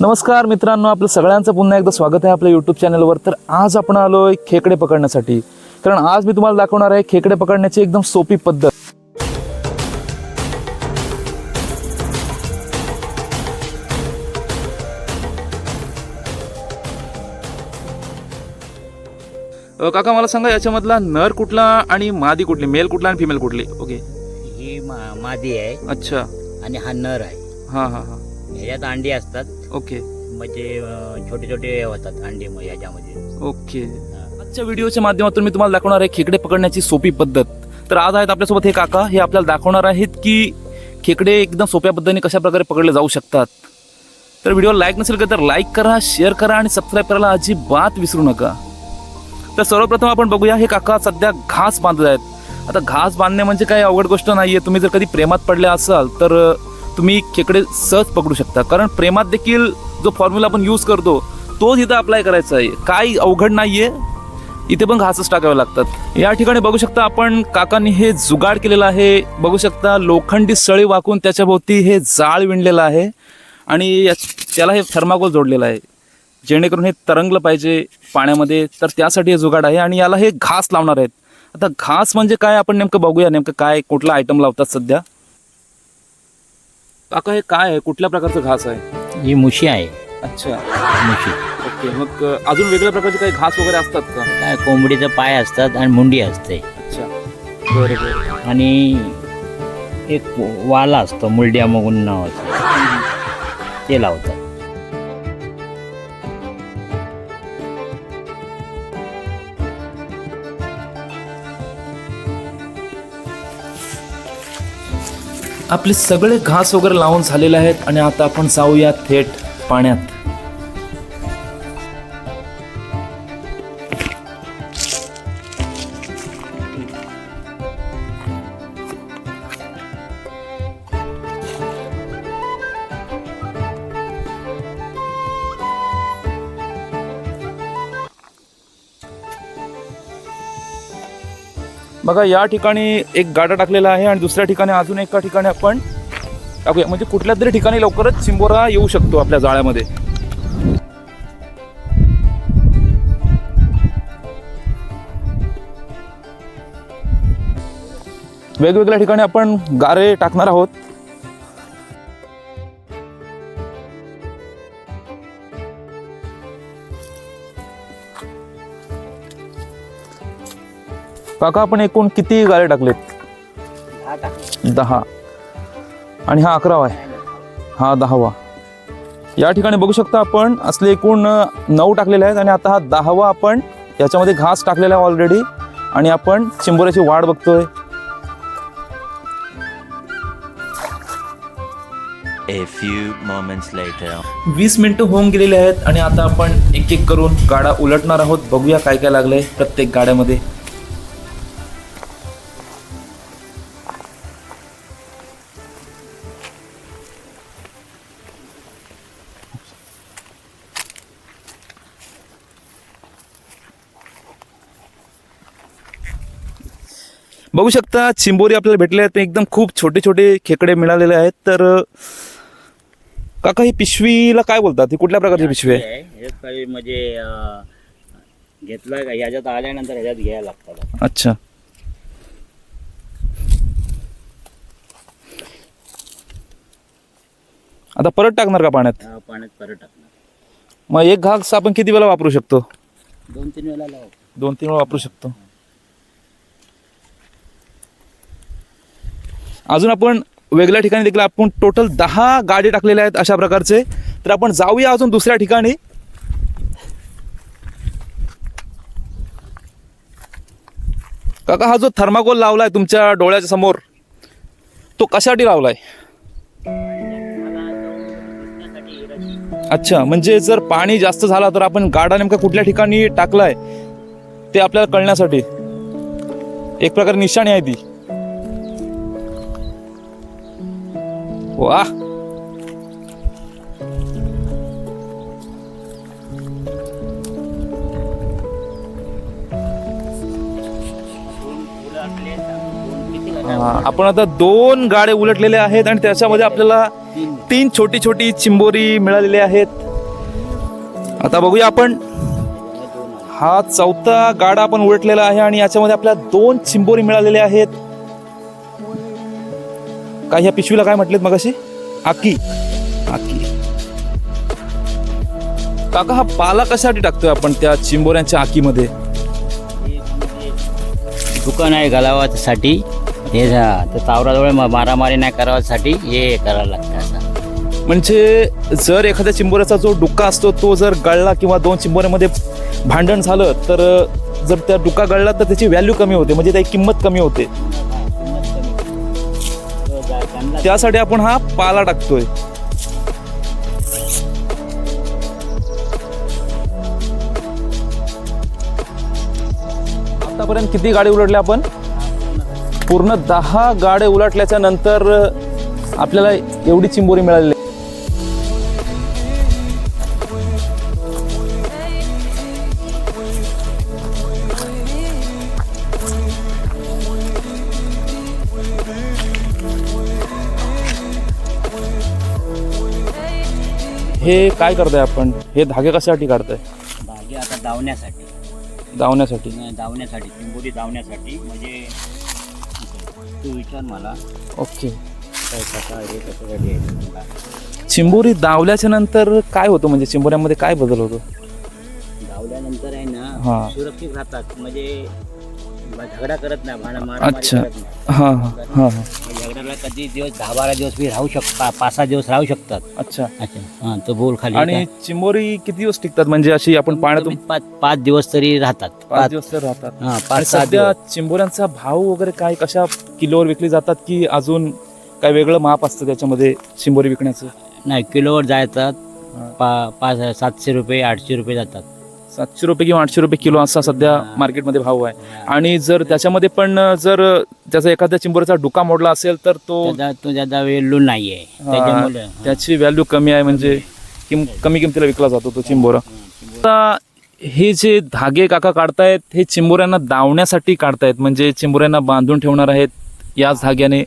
नमस्कार मित्रांनो, आपलं सगळ्यांचं पुन्हा एकदा स्वागत आहे आपल्या यूट्यूब चॅनलवर. तर आज आपण आलोय खेकडे पकडण्यासाठी, कारण आज मी तुम्हाला दाखवणार आहे खेकडे पकडण्याची एकदम सोपी पद्धत. काका मला सांगा, याच्यामधला नर कुठला आणि मादी कुठली, मेल कुठला आणि फिमेल कुठली? ओके, ही मादी आहे. अच्छा. आणि हा नर आहे. हां हां हां, ह्याच्यात अंडी असतात. ओके, म्हणजे छोटे छोटे होतात अंडे मग ह्याच्यामध्ये. ओके. आजच्या व्हिडिओच्या माध्यमातून मी तुम्हाला दाखवणार आहे खेकडे पकडण्याची सोपी पद्धत. तर आज आहेत आपल्यासोबत हे काका, हे आपल्याला दाखवणार आहेत की खेकडे एकदम सोप्या पद्धतीने कशा प्रकारे पकडले जाऊ शकतात. तर व्हिडिओ लाईक नसेल का तर लाईक करा, शेअर करा आणि सबस्क्राईब करायला अजिबात विसरू नका. तर सर्वप्रथम आपण बघूया, हे काका सध्या घास बांधत आहेत. आता घास बांधणे म्हणजे काही अवघड गोष्ट नाहीये. तुम्ही जर कधी प्रेमात पडले असाल तर तुम्ही खेकडे सहज पकडू शकता, कारण प्रेमात देखील जो फॉर्म्युला आपण यूज करतो तोच इथं अप्लाय करायचा आहे. काही अवघड नाहीये, इथे पण घासच टाकावे लागतात. या ठिकाणी बघू शकता आपण, काकांनी हे जुगाड केलेलं आहे. बघू शकता लोखंडी सळी वाकून त्याच्याभोवती हे जाळ विणलेलं आहे आणि त्याला हे थर्माकोल जोडलेलं आहे, जेणेकरून हे तरंगलं पाहिजे पाण्यामध्ये. तर त्यासाठी हे जुगाड आहे आणि याला हे घास लावणार आहेत. आता घास म्हणजे काय आपण नेमकं बघूया, नेमकं काय कुठला आयटम लावतात सध्या. काका हे काय आहे, कुठल्या प्रकारचं घास आहे? ही मुशी आहे. अच्छा, मुशी. ओके. मग अजून वेगळ्या प्रकारचे काही घास वगैरे असतात का? काय कोंबडीचं पाय असतात आणि मुंडी असते. अच्छा, बरं बरं. आणि एक वाला असतो, मुलड्या मगून नावाचं, ते लावतात. आपले सगळे घास वगैरे लावून झालेले आहेत आणि आता आपण जाऊया थेट पाण्यात. बघा, या ठिकाणी एक गाडा टाकलेला आहे आणि दुसऱ्या ठिकाणी अजून एका ठिकाणी आपण टाकूया, म्हणजे कुठल्या तरी ठिकाणी लवकरच चिंबोरा येऊ शकतो आपल्या जाळ्यामध्ये. वेगवेगळ्या ठिकाणी आपण गारे टाकणार आहोत. काका, आपण एकूण किती गारे टाकलेत? 10. आणि हा 11वा आहे, हा 10वा. या ठिकाणी बघू शकता आपण, असले एकूण 9 टाकलेले आहेत आणि आता हा 10वा आपण याच्यामध्ये घास टाकलेला आहे ऑलरेडी आणि आपण चिंबोऱ्याची वाढ बघतोय. A few moments later. 20 मिनिटं होऊन गेलेले आहेत आणि आता आपण एक एक करून गाडा उलटणार आहोत. बघूया काय काय लागलंय प्रत्येक गाड्यामध्ये. बघू शकता चिंबोरी आपल्याला भेटले आहेत. एकदम खूप छोटे छोटे खेकडे मिळालेले आहेत. तर काका, ही पिशवीला काय बोलतात? ही कुठल्या प्रकारची पिशवी आहे? म्हणजे घेतलं का ह्याच्यात आल्यानंतर ह्याच्यात घ्यायला लागतात. अच्छा, आता परत टाकणार का पाण्यात? पाण्यात परत टाकणार. मग एक घास आपण किती वेळा वापरू शकतो? 2-3 वेळा लाव. 2-3 वेळा वापरू शकतो. अजून आपण वेगळ्या ठिकाणी देखील आपण टोटल 10 गाडी टाकलेले आहेत अशा प्रकारचे. तर आपण जाऊया अजून दुसऱ्या ठिकाणी. काका, हा जो थर्माकोल लावलाय तुमच्या डोळ्याच्या समोर, तो कशासाठी लावलाय? अच्छा, म्हणजे जर पाणी जास्त झाला तर आपण गाडा नेमका कुठल्या ठिकाणी टाकलाय ते आपल्याला कळण्यासाठी. एक प्रकारे निशाणी आहे ती. वाह, आपण आता 2 गाडे उलटलेले आहेत आणि त्याच्यामध्ये आपल्याला 3 छोटी छोटी चिंबोरी मिळालेली आहेत. आता बघूया आपण, हा चौथा गाडा आपण उलटलेला आहे आणि याच्यामध्ये आपल्याला 2 चिंबोरी मिळालेले आहेत. काय ह्या पिशवीला काय म्हटलेत मगाशी? आकी. आकी. काका, हा पाला कशासाठी टाकतोय आपण त्या चिंबोऱ्यांच्या आकीमध्ये? दुकान आहे घालावासाठी, हे तावराजवळ मारामारी नाही करावासाठी हे करायला लागतं असं. म्हणजे जर एखाद्या चिंबोऱ्याचा जो डुक्का असतो तो जर गळला किंवा 2 चिंबोऱ्यामध्ये भांडण झालं तर जर त्या डुक्का गळला तर त्याची व्हॅल्यू कमी होते, म्हणजे त्याची किंमत कमी होते. त्यासाठी आपण हा पाला टाकतोय. आतापर्यंत किती गाडी उलटल्या आपण? पूर्ण 10 गाड्या उलटल्याच्या नंतर आपल्याला एवढी चिंबोरी मिळाली. हे काय करताय आपण? हे धागे कशासाठी काढताय? धागे आता धावण्यासाठी चिंबोरी धावण्यासाठी. म्हणजे तू विचार मला. ओके. हे कशासाठी आहे? चिंबोरी दावल्याच्या नंतर काय होतं? म्हणजे चिंबोऱ्यामध्ये काय बदल होतो? धावल्यानंतर आहे हा. ना सुरक्षित राहतात, म्हणजे झगडा करत नाही, अच्छा. करत नाही. हां हां हां हां. झगड्याला कधी दिवस 10-12 दिवस बी राहू शकतात, 5-6 दिवस राहू शकतात. अच्छा. अच्छा, हां, तो बोल खाली. आणि चिंबोरी किती दिवस टिकतात? म्हणजे अशी आपण पाण्यातून 5 दिवस तरी राहतात. 5 दिवस तर राहतात. हां, आणि 5-6 सध्या दिवस. चिंबोऱ्यांचा भाव वगैरे काय, कशा किलोवर विकली जातात की अजून काय वेगळं माप असतं त्याच्यामध्ये चिंबोरी विकण्याचं? नाही, किलोवर जातात. हां. 700 रुपये 800 रुपये जातात. 700 रुपये किंवा 800 रुपये किलो असा सध्या मार्केटमध्ये भाव आहे. आणि जर त्याच्यामध्ये पण जर त्याचा एखाद्या चिंबोरीचा डुका मोडला असेल तर तो ज्यादा व्हॅल्यू नाही आहे, त्याच्यामुळे त्याची व्हॅल्यू कमी आहे, म्हणजे कमी किमतीला विकला जातो तो चिंबोरा. आता हे जे धागे काका काढतायत हे चिंबोऱ्यांना दावण्यासाठी काढतायत, म्हणजे चिंबोऱ्यांना बांधून ठेवणार आहेत याच धाग्याने,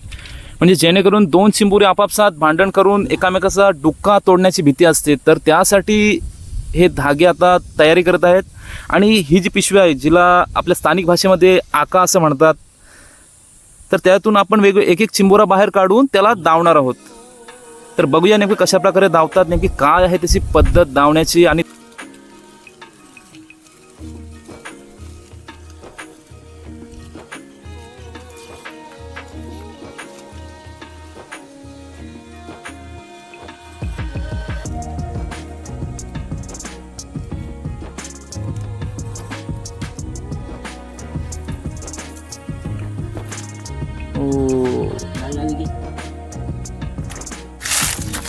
म्हणजे जेणेकरून 2 चिंबोरी आपापसात भांडण करून एकामेकाचा डुक्का तोडण्याची भीती असते. तर त्यासाठी हे धागे आता तयारी करत आहेत. आणि ही जी पिशवी आहे जिला आपल्या स्थानिक भाषेमध्ये आका असं म्हणतात, तर त्यातून आपण एक एक चिंबोरा बाहेर काढून त्याला दावणार आहोत. तर बघूया नेमकी कशा प्रकारे दावतात, नेमकी काय आहे त्याची पद्धत दावण्याची. आणि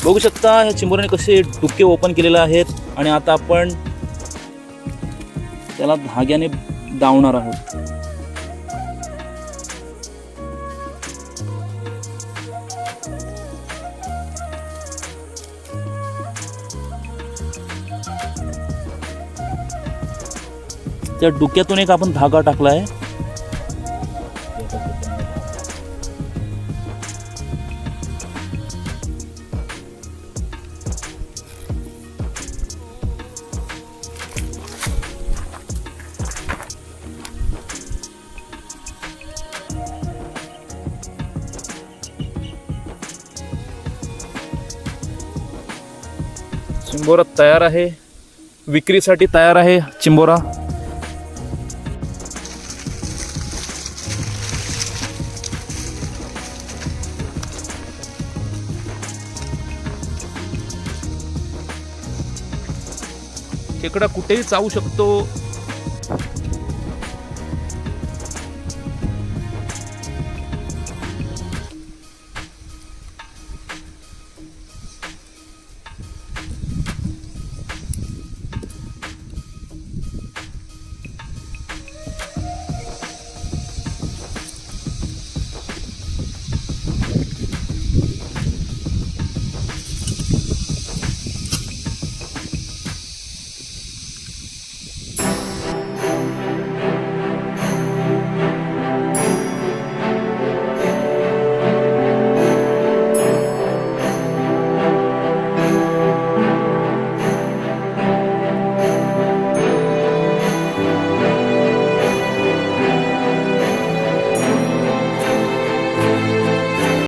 बघू शकता ह्या चिंबोऱ्याने कसे डुके ओपन केलेले आहेत. आणि आता आपण त्याला धाग्याने दावणार आहोत. त्या डुक्यातून एक आपण धागा टाकला आहे. चिंबोरा तयार आहे, विक्रीसाठी तयार आहे चिंबोरा. खेकडा कुठेही चावू शकतो,